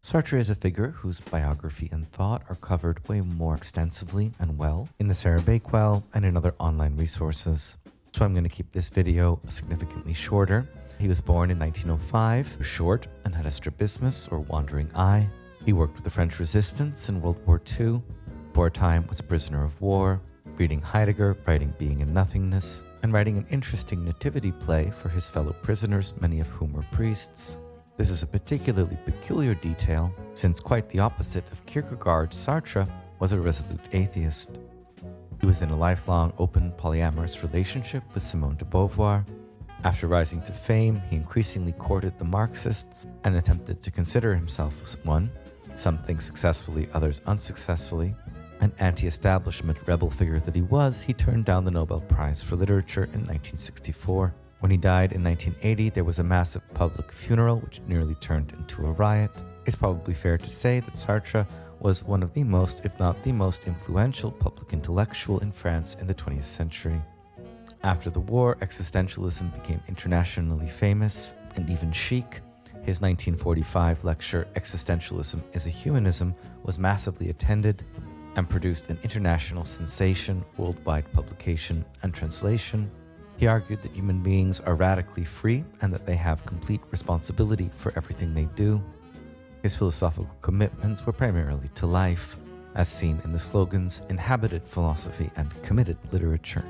Sartre is a figure whose biography and thought are covered way more extensively and well in the Sarah Bakewell and in other online resources. So I'm going to keep this video significantly shorter. He was born in 1905, was short and had a strabismus or wandering eye. He worked with the French resistance in World War II. For a time was a prisoner of war, reading Heidegger, writing Being and Nothingness, and writing an interesting nativity play for his fellow prisoners, many of whom were priests. This is a particularly peculiar detail, since quite the opposite of Kierkegaard, Sartre was a resolute atheist. He was in a lifelong, open, polyamorous relationship with Simone de Beauvoir. After rising to fame, he increasingly courted the Marxists and attempted to consider himself as one, some things successfully, others unsuccessfully. An anti-establishment rebel figure that he was, he turned down the Nobel Prize for Literature in 1964. When he died in 1980, there was a massive public funeral which nearly turned into a riot. It's probably fair to say that Sartre was one of the most, if not the most influential public intellectual in France in the 20th century. After the war, existentialism became internationally famous and even chic. His 1945 lecture, Existentialism is a Humanism, was massively attended and produced an international sensation, worldwide publication and translation. He argued that human beings are radically free and that they have complete responsibility for everything they do. His philosophical commitments were primarily to life, as seen in the slogans Inhabited Philosophy and Committed Literature.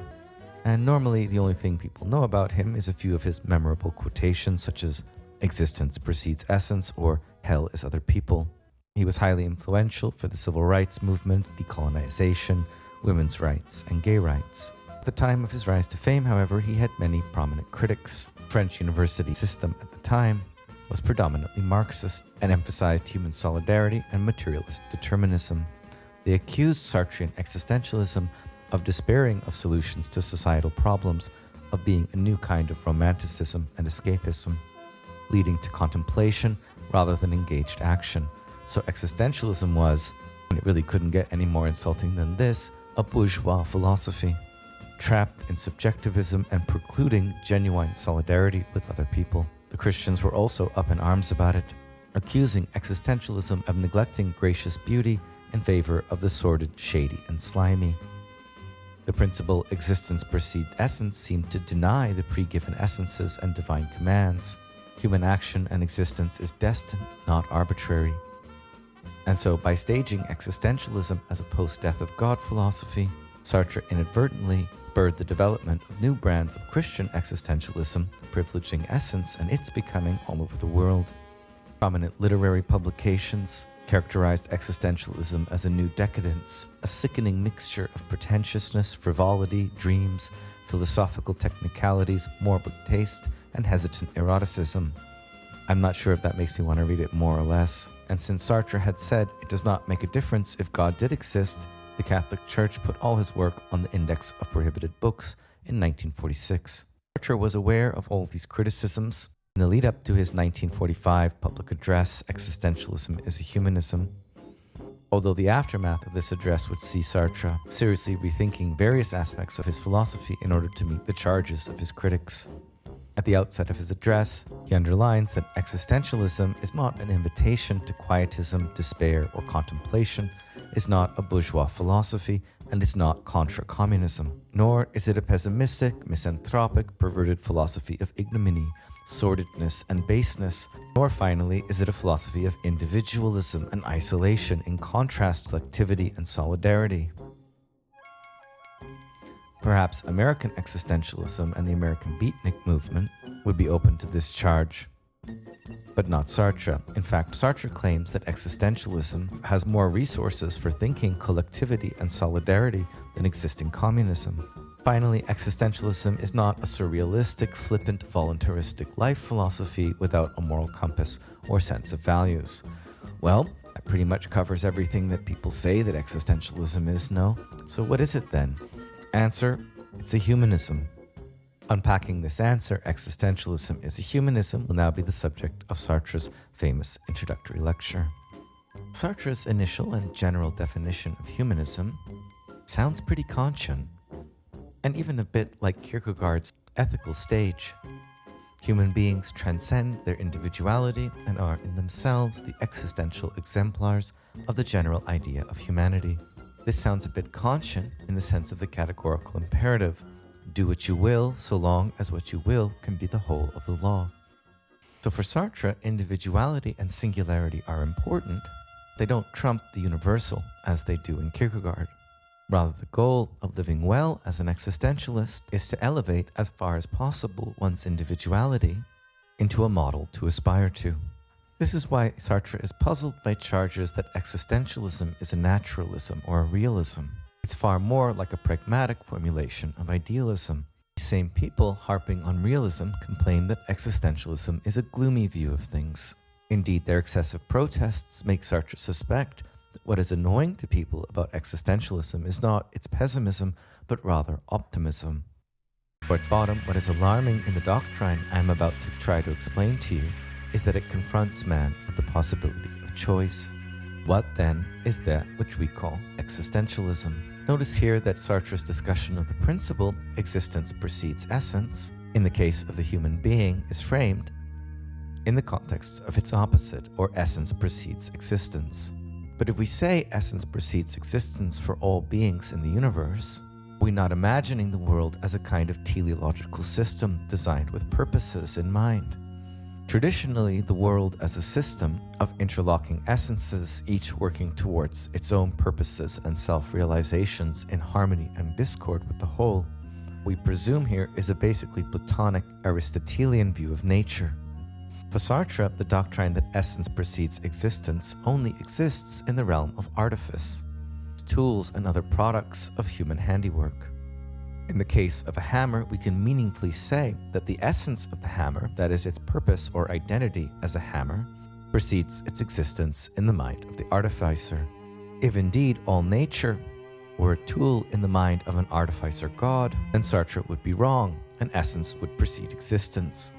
And normally the only thing people know about him is a few of his memorable quotations such as existence precedes essence or hell is other people. He was highly influential for the civil rights movement, decolonization, women's rights, and gay rights. At the time of his rise to fame, however, he had many prominent critics. The French university system at the time was predominantly Marxist and emphasized human solidarity and materialist determinism. They accused Sartrean existentialism of despairing of solutions to societal problems, of being a new kind of romanticism and escapism, leading to contemplation rather than engaged action. So existentialism was, and it really couldn't get any more insulting than this, a bourgeois philosophy, trapped in subjectivism and precluding genuine solidarity with other people. The Christians were also up in arms about it, accusing existentialism of neglecting gracious beauty in favor of the sordid, shady, and slimy. The principle existence precedes essence seemed to deny the pre-given essences and divine commands. Human action and existence is destined, not arbitrary. And so by staging existentialism as a post-death of God philosophy, Sartre inadvertently spurred the development of new brands of Christian existentialism, privileging essence and its becoming all over the world. Prominent literary publications characterized existentialism as a new decadence, a sickening mixture of pretentiousness, frivolity, dreams, philosophical technicalities, morbid taste, and hesitant eroticism. I'm not sure if that makes me want to read it more or less. And since Sartre had said it does not make a difference if God did exist, the Catholic Church put all his work on the Index of Prohibited Books in 1946. Sartre was aware of all these criticisms. In the lead up to his 1945 public address, Existentialism is a Humanism, although the aftermath of this address would see Sartre seriously rethinking various aspects of his philosophy in order to meet the charges of his critics. At the outset of his address, he underlines that existentialism is not an invitation to quietism, despair, or contemplation, is not a bourgeois philosophy, and is not contra communism, nor is it a pessimistic, misanthropic, perverted philosophy of ignominy, sordidness, and baseness, nor finally is it a philosophy of individualism and isolation in contrast to activity and solidarity. Perhaps American existentialism and the American beatnik movement would be open to this charge, but not Sartre. In fact, Sartre claims that existentialism has more resources for thinking collectivity and solidarity than existing communism. Finally, existentialism is not a surrealistic, flippant, voluntaristic life philosophy without a moral compass or sense of values. Well, that pretty much covers everything that people say that existentialism is, no? So what is it then? Answer, it's a humanism. Unpacking this answer, existentialism is a humanism, will now be the subject of Sartre's famous introductory lecture. Sartre's initial and general definition of humanism sounds pretty Kantian, and even a bit like Kierkegaard's ethical stage. Human beings transcend their individuality and are in themselves the existential exemplars of the general idea of humanity. This sounds a bit Kantian in the sense of the categorical imperative. Do what you will, so long as what you will can be the whole of the law. So for Sartre, individuality and singularity are important. They don't trump the universal as they do in Kierkegaard. Rather, the goal of living well as an existentialist is to elevate as far as possible one's individuality into a model to aspire to. This is why Sartre is puzzled by charges that existentialism is a naturalism or a realism. It's far more like a pragmatic formulation of idealism. These same people harping on realism complain that existentialism is a gloomy view of things. Indeed, their excessive protests make Sartre suspect that what is annoying to people about existentialism is not its pessimism, but rather optimism. But at bottom, what is alarming in the doctrine I am about to try to explain to you is that it confronts man with the possibility of choice. What then is that which we call existentialism? Notice here that Sartre's discussion of the principle existence precedes essence, in the case of the human being, is framed in the context of its opposite, or essence precedes existence. But if we say essence precedes existence for all beings in the universe, we're not imagining the world as a kind of teleological system designed with purposes in mind. Traditionally, the world as a system of interlocking essences, each working towards its own purposes and self-realizations in harmony and discord with the whole, we presume here is a basically Platonic Aristotelian view of nature. For Sartre, the doctrine that essence precedes existence only exists in the realm of artifice, tools and other products of human handiwork. In the case of a hammer, we can meaningfully say that the essence of the hammer, that is its purpose or identity as a hammer, precedes its existence in the mind of the artificer. If indeed all nature were a tool in the mind of an artificer god, then Sartre would be wrong, and essence would precede existence.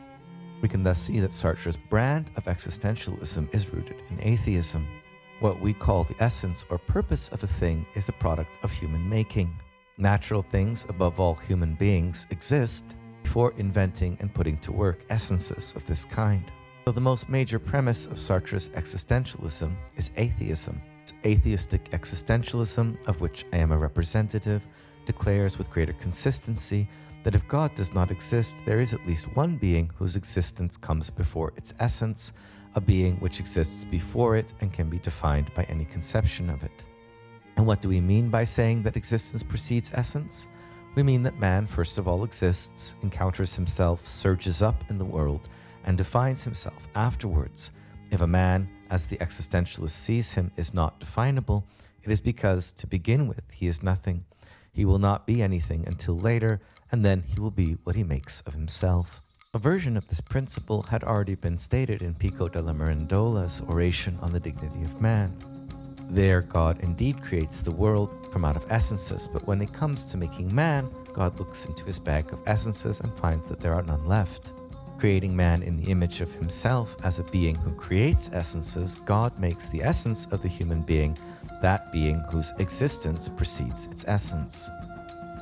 We can thus see that Sartre's brand of existentialism is rooted in atheism. What we call the essence or purpose of a thing is the product of human making. Natural things, above all human beings, exist before inventing and putting to work essences of this kind. So the most major premise of Sartre's existentialism is atheism. Atheistic existentialism, of which I am a representative, declares with greater consistency that if God does not exist, there is at least one being whose existence comes before its essence, a being which exists before it and can be defined by any conception of it. And what do we mean by saying that existence precedes essence? We mean that man first of all exists, encounters himself, surges up in the world, and defines himself afterwards. If a man, as the existentialist sees him, is not definable, it is because, to begin with, he is nothing. He will not be anything until later, and then he will be what he makes of himself. A version of this principle had already been stated in Pico della Mirandola's Oration on the Dignity of Man. There, God indeed creates the world from out of essences, but when it comes to making man, God looks into his bag of essences and finds that there are none left. Creating man in the image of himself as a being who creates essences, God makes the essence of the human being that being whose existence precedes its essence.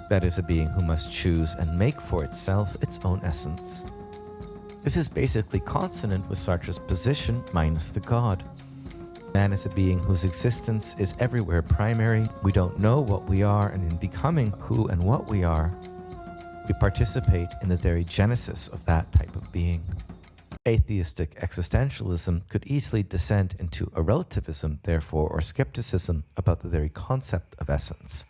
That is, a being who must choose and make for itself its own essence. This is basically consonant with Sartre's position minus the God. Man is a being whose existence is everywhere primary. We don't know what we are, and in becoming who and what we are, we participate in the very genesis of that type of being. Atheistic existentialism could easily descend into a relativism, therefore, or skepticism about the very concept of essence.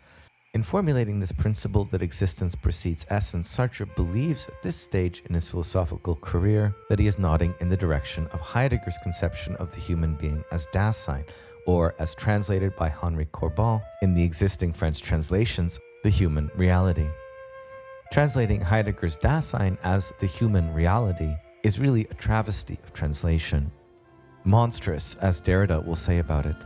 In formulating this principle that existence precedes essence, Sartre believes at this stage in his philosophical career that he is nodding in the direction of Heidegger's conception of the human being as Dasein, or as translated by Henri Corbin in the existing French translations, the human reality. Translating Heidegger's Dasein as the human reality is really a travesty of translation. Monstrous, as Derrida will say about it.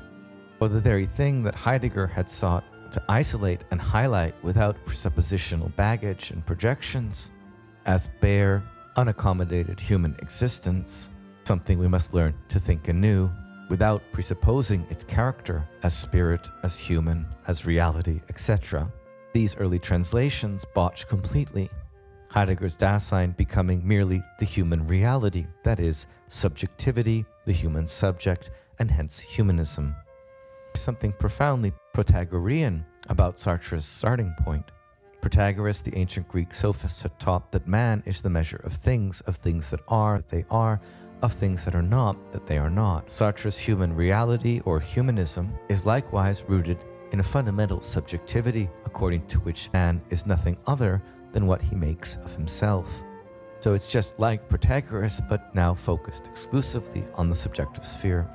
For the very thing that Heidegger had sought to isolate and highlight without presuppositional baggage and projections, as bare, unaccommodated human existence, something we must learn to think anew, without presupposing its character as spirit, as human, as reality, etc. These early translations botch completely. Heidegger's Dasein becoming merely the human reality, that is, subjectivity, the human subject, and hence humanism. Something profoundly Protagorean about Sartre's starting point. Protagoras, the ancient Greek sophist, had taught that man is the measure of things that are, they are, of things that are not, that they are not. Sartre's human reality, or humanism, is likewise rooted in a fundamental subjectivity, according to which man is nothing other than what he makes of himself. So it's just like Protagoras, but now focused exclusively on the subjective sphere.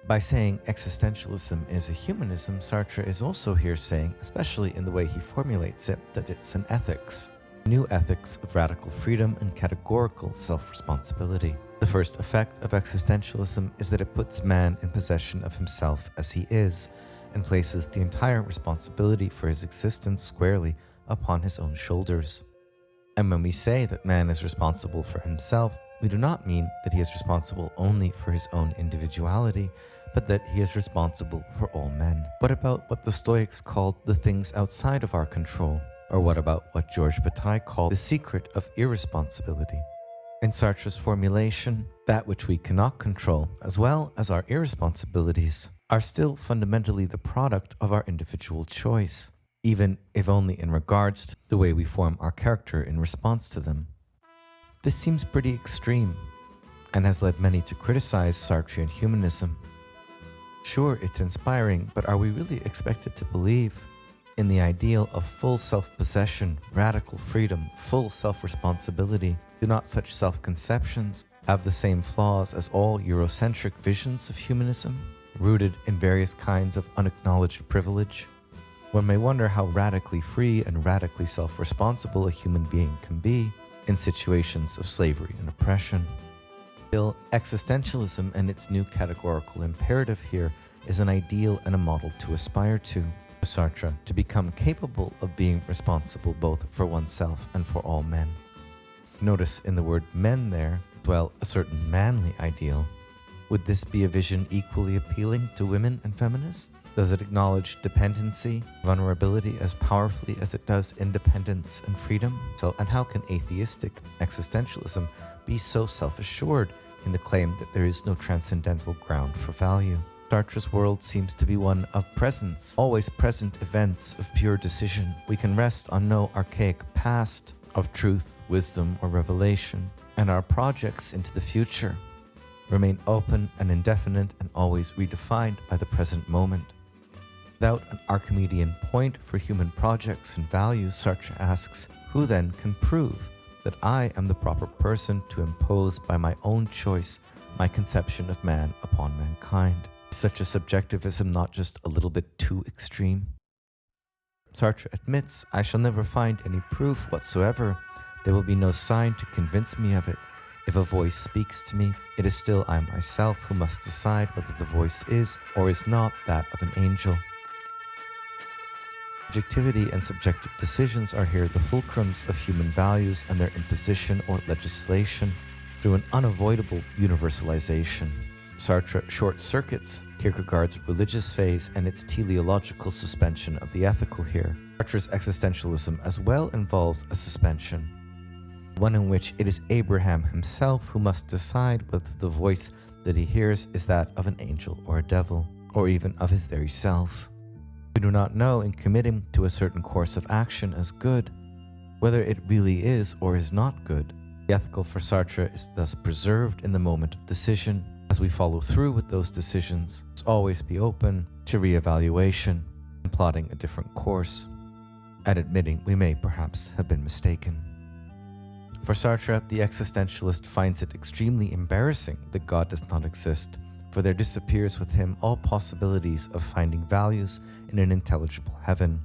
By saying existentialism is a humanism, Sartre is also here saying, especially in the way he formulates it, that it's an ethics. A new ethics of radical freedom and categorical self-responsibility. The first effect of existentialism is that it puts man in possession of himself as he is, and places the entire responsibility for his existence squarely upon his own shoulders. And when we say that man is responsible for himself, we do not mean that he is responsible only for his own individuality, but that he is responsible for all men. What about what the Stoics called the things outside of our control? Or what about what Georges Bataille called the secret of irresponsibility? In Sartre's formulation, that which we cannot control, as well as our irresponsibilities, are still fundamentally the product of our individual choice, even if only in regards to the way we form our character in response to them. This seems pretty extreme, and has led many to criticize Sartrean humanism. Sure, it's inspiring, but are we really expected to believe in the ideal of full self-possession, radical freedom, full self-responsibility? Do not such self-conceptions have the same flaws as all Eurocentric visions of humanism, rooted in various kinds of unacknowledged privilege? One may wonder how radically free and radically self-responsible a human being can be in situations of slavery and oppression. Still, existentialism and its new categorical imperative here is an ideal and a model to aspire to. For Sartre, to become capable of being responsible both for oneself and for all men. Notice in the word men there dwell a certain manly ideal. Would this be a vision equally appealing to women and feminists? Does it acknowledge dependency, vulnerability as powerfully as it does independence and freedom? And how can atheistic existentialism be so self-assured in the claim that there is no transcendental ground for value? Sartre's world seems to be one of presence, always present events of pure decision. We can rest on no archaic past of truth, wisdom, or revelation, and our projects into the future remain open and indefinite and always redefined by the present moment. Without an Archimedean point for human projects and values, Sartre asks, who then can prove that I am the proper person to impose by my own choice my conception of man upon mankind? Is such a subjectivism not just a little bit too extreme? Sartre admits, I shall never find any proof whatsoever. There will be no sign to convince me of it. If a voice speaks to me, it is still I myself who must decide whether the voice is or is not that of an angel. Objectivity and subjective decisions are here the fulcrums of human values and their imposition or legislation through an unavoidable universalization. Sartre short-circuits Kierkegaard's religious phase and its teleological suspension of the ethical here. Sartre's existentialism as well involves a suspension, one in which it is Abraham himself who must decide whether the voice that he hears is that of an angel or a devil, or even of his very self. We do not know, in committing to a certain course of action as good, whether it really is or is not good. The ethical for Sartre is thus preserved in the moment of decision. As we follow through with those decisions, must always be open to re-evaluation and plotting a different course, and admitting we may perhaps have been mistaken. For Sartre, the existentialist finds it extremely embarrassing that God does not exist, for there disappears with him all possibilities of finding values in an intelligible heaven.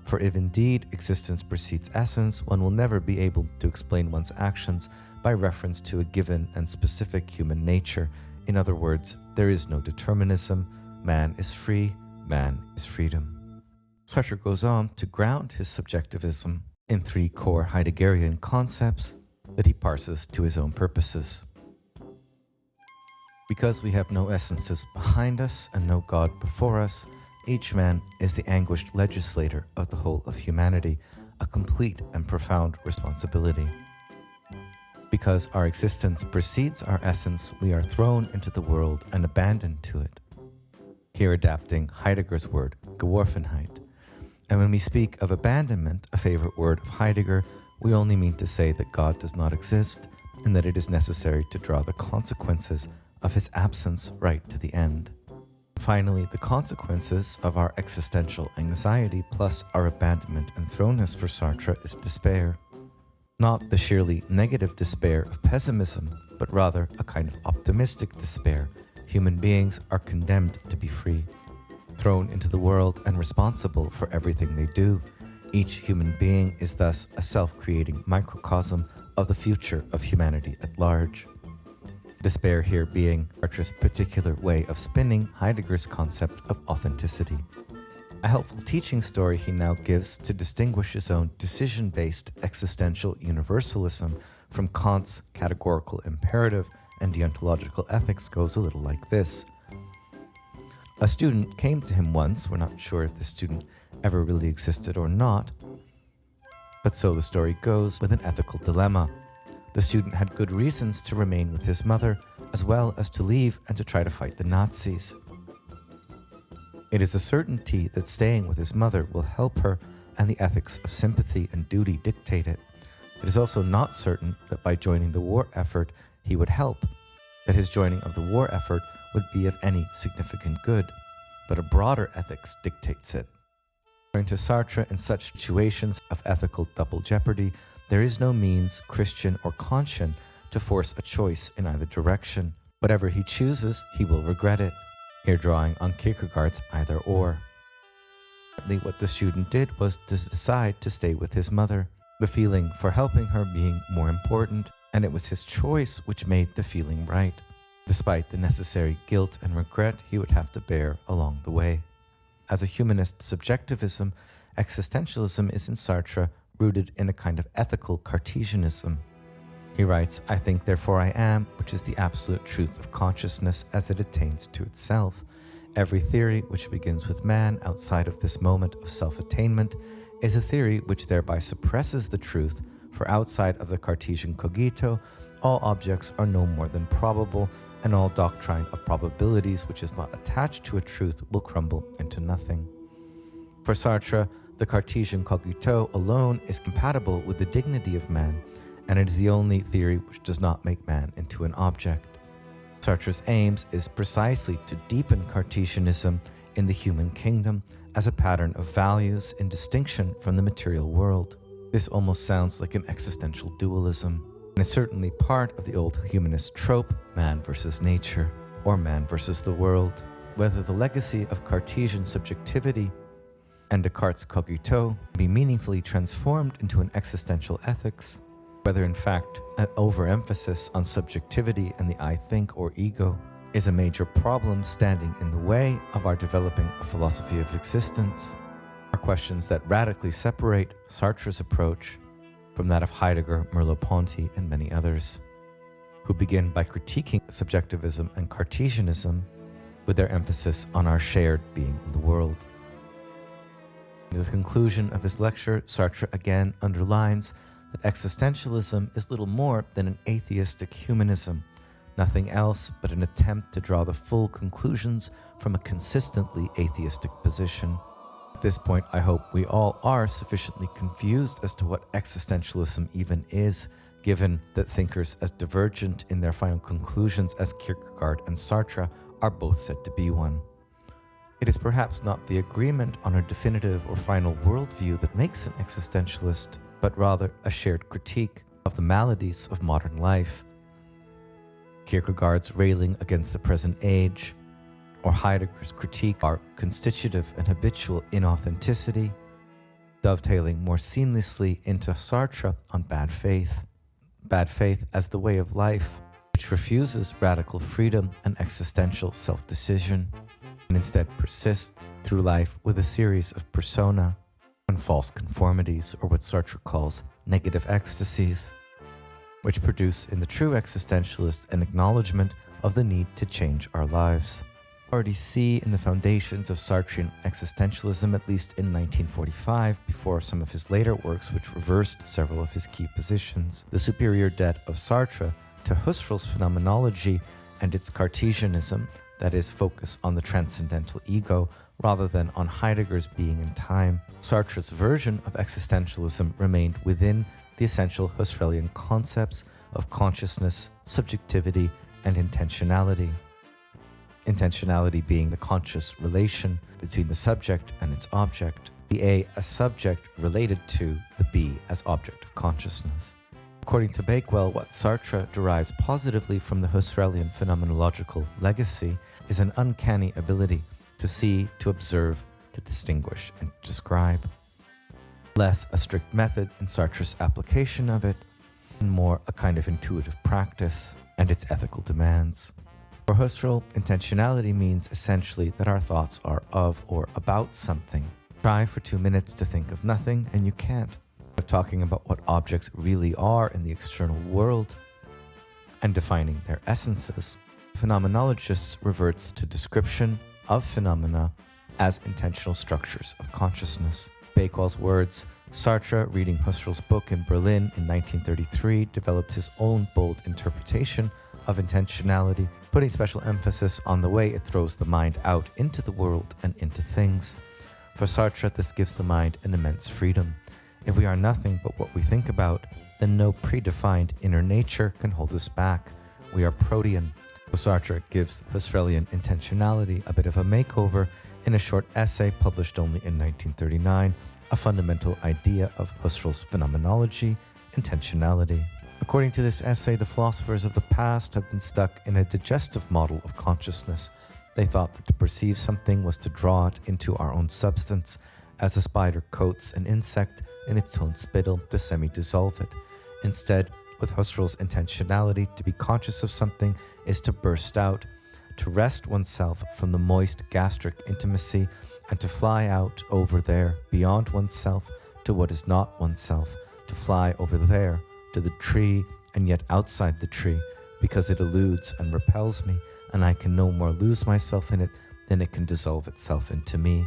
For if indeed existence precedes essence, one will never be able to explain one's actions by reference to a given and specific human nature. In other words, there is no determinism. Man is free, man is freedom. Sartre goes on to ground his subjectivism in three core Heideggerian concepts that he parses to his own purposes. Because we have no essences behind us and no God before us, each man is the anguished legislator of the whole of humanity, a complete and profound responsibility. Because our existence precedes our essence, we are thrown into the world and abandoned to it. Here adapting Heidegger's word, Geworfenheit. And when we speak of abandonment, a favorite word of Heidegger, we only mean to say that God does not exist and that it is necessary to draw the consequences of his absence right to the end. Finally, the consequences of our existential anxiety plus our abandonment and thrownness for Sartre is despair. Not the sheerly negative despair of pessimism, but rather a kind of optimistic despair. Human beings are condemned to be free, thrown into the world and responsible for everything they do. Each human being is thus a self-creating microcosm of the future of humanity at large. Despair here being Sartre's particular way of spinning Heidegger's concept of authenticity. A helpful teaching story he now gives to distinguish his own decision-based existential universalism from Kant's categorical imperative and deontological ethics goes a little like this. A student came to him once, we're not sure if the student ever really existed or not, but so the story goes, with an ethical dilemma. The student had good reasons to remain with his mother, as well as to leave and to try to fight the Nazis. It is a certainty that staying with his mother will help her, and the ethics of sympathy and duty dictate it. It is also not certain that by joining the war effort he would help, that his joining of the war effort would be of any significant good, but a broader ethics dictates it. According to Sartre, in such situations of ethical double jeopardy, there is no means, Christian or Kantian, to force a choice in either direction. Whatever he chooses, he will regret it. Here drawing on Kierkegaard's either or. What the student did was to decide to stay with his mother, the feeling for helping her being more important, and it was his choice which made the feeling right, despite the necessary guilt and regret he would have to bear along the way. As a humanist subjectivism, existentialism is in Sartre rooted in a kind of ethical Cartesianism. He writes, "I think, therefore I am," which is the absolute truth of consciousness as it attains to itself. Every theory which begins with man outside of this moment of self-attainment is a theory which thereby suppresses the truth, for outside of the Cartesian cogito, all objects are no more than probable, and all doctrine of probabilities which is not attached to a truth will crumble into nothing. For Sartre, the Cartesian cogito alone is compatible with the dignity of man, and it is the only theory which does not make man into an object. Sartre's aims is precisely to deepen Cartesianism in the human kingdom as a pattern of values in distinction from the material world. This almost sounds like an existential dualism, and is certainly part of the old humanist trope, man versus nature, or man versus the world. Whether the legacy of Cartesian subjectivity and Descartes' cogito be meaningfully transformed into an existential ethics, whether in fact an overemphasis on subjectivity and the I think or ego is a major problem standing in the way of our developing a philosophy of existence, are questions that radically separate Sartre's approach from that of Heidegger, Merleau-Ponty, and many others, who begin by critiquing subjectivism and Cartesianism with their emphasis on our shared being in the world. In the conclusion of his lecture, Sartre again underlines that existentialism is little more than an atheistic humanism, nothing else but an attempt to draw the full conclusions from a consistently atheistic position. At this point, I hope we all are sufficiently confused as to what existentialism even is, given that thinkers as divergent in their final conclusions as Kierkegaard and Sartre are both said to be one. It is perhaps not the agreement on a definitive or final worldview that makes an existentialist, but rather a shared critique of the maladies of modern life. Kierkegaard's railing against the present age, or Heidegger's critique are constitutive and habitual inauthenticity, dovetailing more seamlessly into Sartre on bad faith as the way of life, which refuses radical freedom and existential self-decision, and instead persists through life with a series of persona and false conformities, or what Sartre calls negative ecstasies, which produce in the true existentialist an acknowledgement of the need to change our lives. Already see in the foundations of Sartrean existentialism, at least in 1945, before some of his later works which reversed several of his key positions, the superior debt of Sartre to Husserl's phenomenology and its Cartesianism, that is, focus on the transcendental ego rather than on Heidegger's being and time. Sartre's version of existentialism remained within the essential Husserlian concepts of consciousness, subjectivity, and intentionality. Intentionality being the conscious relation between the subject and its object, the A as subject related to the B as object of consciousness. According to Bakewell, what Sartre derives positively from the Husserlian phenomenological legacy is an uncanny ability to see, to observe, to distinguish, and to describe. Less a strict method in Sartre's application of it, and more a kind of intuitive practice and its ethical demands. For Husserl, intentionality means essentially that our thoughts are of or about something. Try for 2 minutes to think of nothing, and you can't. Of talking about what objects really are in the external world and defining their essences, phenomenologists reverts to description of phenomena as intentional structures of consciousness. Bakewell's words, Sartre, reading Husserl's book in Berlin in 1933, developed his own bold interpretation of intentionality, putting special emphasis on the way it throws the mind out into the world and into things. For Sartre, this gives the mind an immense freedom. If we are nothing but what we think about, then no predefined inner nature can hold us back. We are protean. Sartre gives Husserlian intentionality a bit of a makeover in a short essay published only in 1939, A Fundamental Idea of Husserl's Phenomenology, Intentionality. According to this essay, the philosophers of the past have been stuck in a digestive model of consciousness. They thought that to perceive something was to draw it into our own substance, as a spider coats an insect in its own spittle to semi-dissolve it. Instead, with Husserl's intentionality, to be conscious of something is to burst out, to wrest oneself from the moist gastric intimacy and to fly out over there, beyond oneself, to what is not oneself, to fly over there, to the tree and yet outside the tree, because it eludes and repels me, and I can no more lose myself in it than it can dissolve itself into me.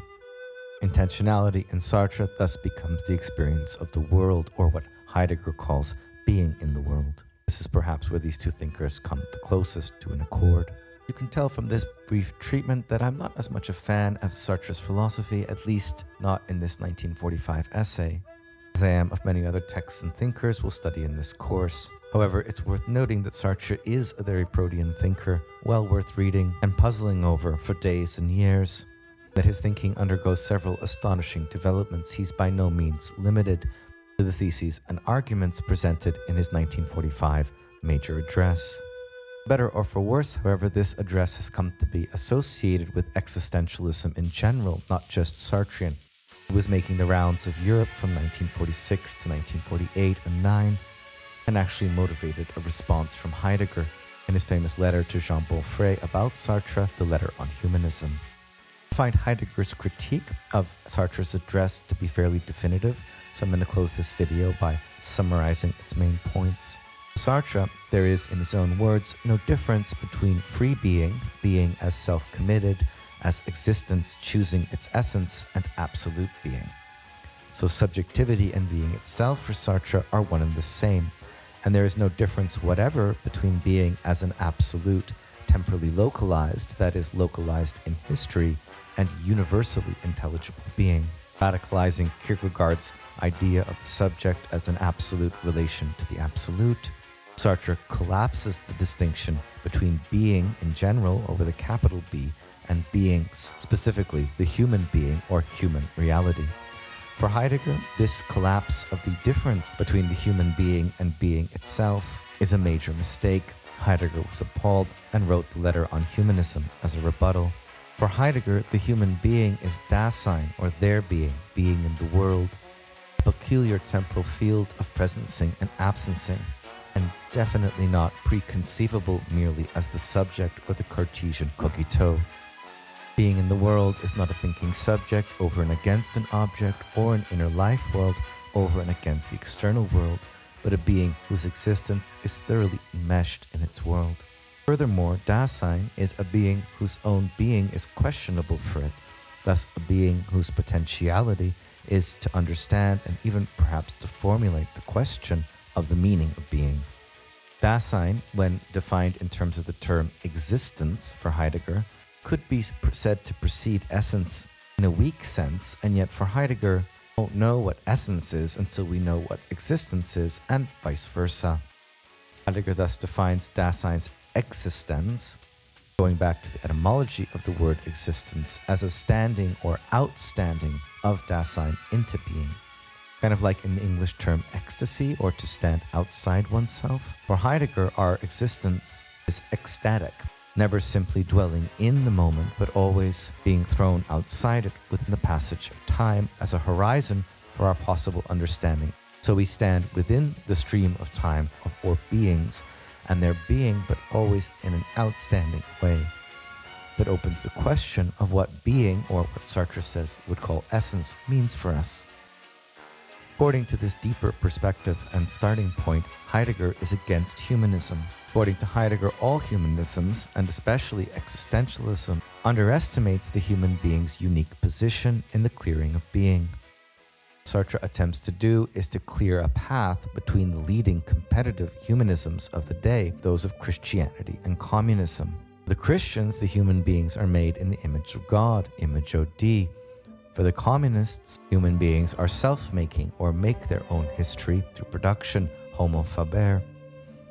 Intentionality in Sartre thus becomes the experience of the world, or what Heidegger calls being in the world. This is perhaps where these two thinkers come the closest to an accord. You can tell from this brief treatment that I'm not as much a fan of Sartre's philosophy, at least not in this 1945 essay, as I am of many other texts and thinkers we'll study in this course. However, it's worth noting that Sartre is a very protean thinker, well worth reading and puzzling over for days and years. That his thinking undergoes several astonishing developments. He's by no means limited to the theses and arguments presented in his 1945 major address. Better or for worse, however, this address has come to be associated with existentialism in general, not just Sartrean. He was making the rounds of Europe from 1946 to 1948 and 9, and actually motivated a response from Heidegger in his famous letter to Jean Beaufret about Sartre, the letter on humanism. I find Heidegger's critique of Sartre's address to be fairly definitive, so I'm going to close this video by summarizing its main points. Sartre, there is, in his own words, no difference between free being, being as self-committed, as existence choosing its essence, and absolute being. So subjectivity and being itself for Sartre are one and the same, and there is no difference whatever between being as an absolute, temporally localized, that is, localized in history, and universally intelligible being, radicalizing Kierkegaard's idea of the subject as an absolute relation to the absolute. Sartre collapses the distinction between being in general, or with a capital B, and beings, specifically the human being or human reality. For Heidegger, this collapse of the difference between the human being and being itself is a major mistake. Heidegger was appalled and wrote the letter on humanism as a rebuttal. For Heidegger, the human being is Dasein, or their being, being in the world, a peculiar temporal field of presencing and absencing, and definitely not preconceivable merely as the subject or the Cartesian cogito. Being in the world is not a thinking subject over and against an object, or an inner life world over and against the external world, but a being whose existence is thoroughly enmeshed in its world. Furthermore, Dasein is a being whose own being is questionable for it, thus a being whose potentiality is to understand and even perhaps to formulate the question of the meaning of being. Dasein, when defined in terms of the term existence for Heidegger, could be said to precede essence in a weak sense, and yet for Heidegger, we don't know what essence is until we know what existence is, and vice versa. Heidegger thus defines Dasein's existence, going back to the etymology of the word existence, as a standing or outstanding of Dasein into being. Kind of like in the English term ecstasy, or to stand outside oneself. For Heidegger, our existence is ecstatic, never simply dwelling in the moment, but always being thrown outside it within the passage of time as a horizon for our possible understanding. So we stand within the stream of time of our beings, and their being, but always in an outstanding way. That opens the question of what being, or what Sartre says would call essence, means for us. According to this deeper perspective and starting point, Heidegger is against humanism. According to Heidegger, all humanisms, and especially existentialism, underestimates the human being's unique position in the clearing of being. What Sartre attempts to do is to clear a path between the leading competitive humanisms of the day, those of Christianity and communism. For the Christians, the human beings are made in the image of God, imago Dei. For the communists, human beings are self-making or make their own history through production, homo faber.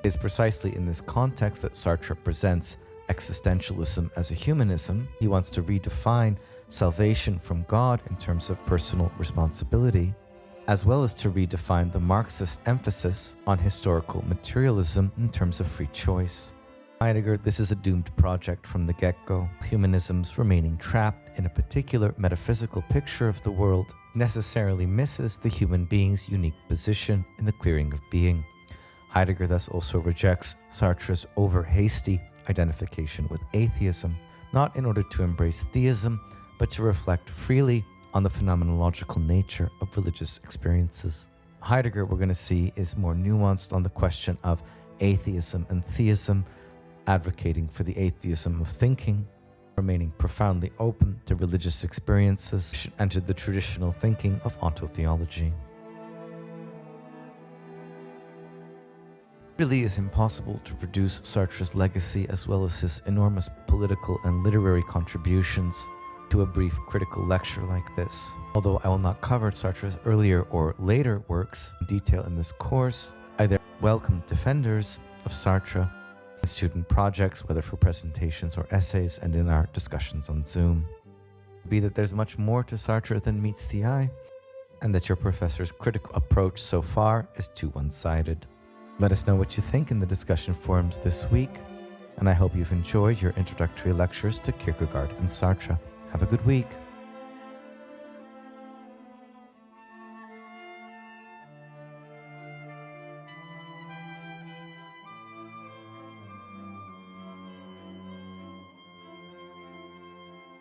It is precisely in this context that Sartre presents existentialism as a humanism. He wants to redefine salvation from God in terms of personal responsibility, as well as to redefine the Marxist emphasis on historical materialism in terms of free choice. Heidegger, this is a doomed project from the get-go. Humanism's remaining trapped in a particular metaphysical picture of the world necessarily misses the human being's unique position in the clearing of being. Heidegger thus also rejects Sartre's over-hasty identification with atheism, not in order to embrace theism, but to reflect freely on the phenomenological nature of religious experiences. Heidegger, we're going to see, is more nuanced on the question of atheism and theism, advocating for the atheism of thinking, remaining profoundly open to religious experiences and to the traditional thinking of ontotheology. It really is impossible to reduce Sartre's legacy as well as his enormous political and literary contributions to a brief critical lecture like this. Although I will not cover Sartre's earlier or later works in detail in this course, I welcome defenders of Sartre in student projects, whether for presentations or essays, and in our discussions on Zoom. Be that there's much more to Sartre than meets the eye, and that your professor's critical approach so far is too one-sided. Let us know what you think in the discussion forums this week, and I hope you've enjoyed your introductory lectures to Kierkegaard and Sartre. Have a good week.